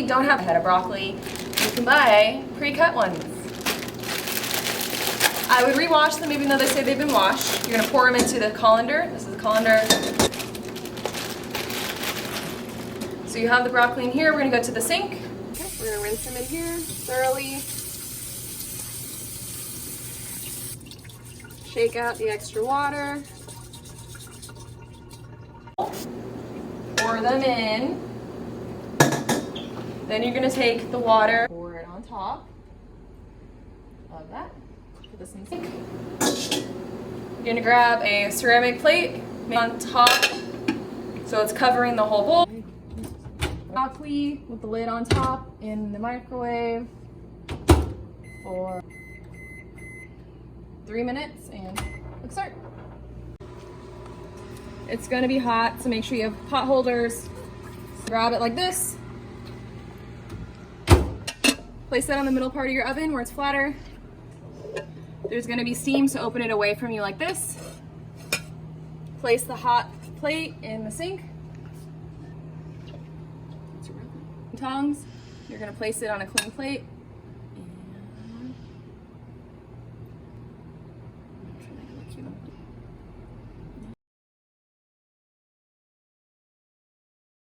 we don't have a head of broccoli, you can buy pre-cut ones. I would rewash them even though they say they've been washed. You're gonna pour them into the colander. This is the colander. So you have the broccoli in here. We're gonna go to the sink. Okay, we're gonna rinse them in here thoroughly. Shake out the extra water. Pour them in. Then you're gonna take the water, pour it on top of that. Put this in the sink. You're gonna grab a ceramic plate on top so it's covering the whole bowl. Broccoli with the lid on top in the microwave for 3 minutes and let's start. It's gonna be hot, so make sure you have pot holders. Grab it like this. Place that on the middle part of your oven where it's flatter. There's gonna be steam, so open it away from you like this. Place the hot plate in the sink. Tongs, you're gonna place it on a clean plate.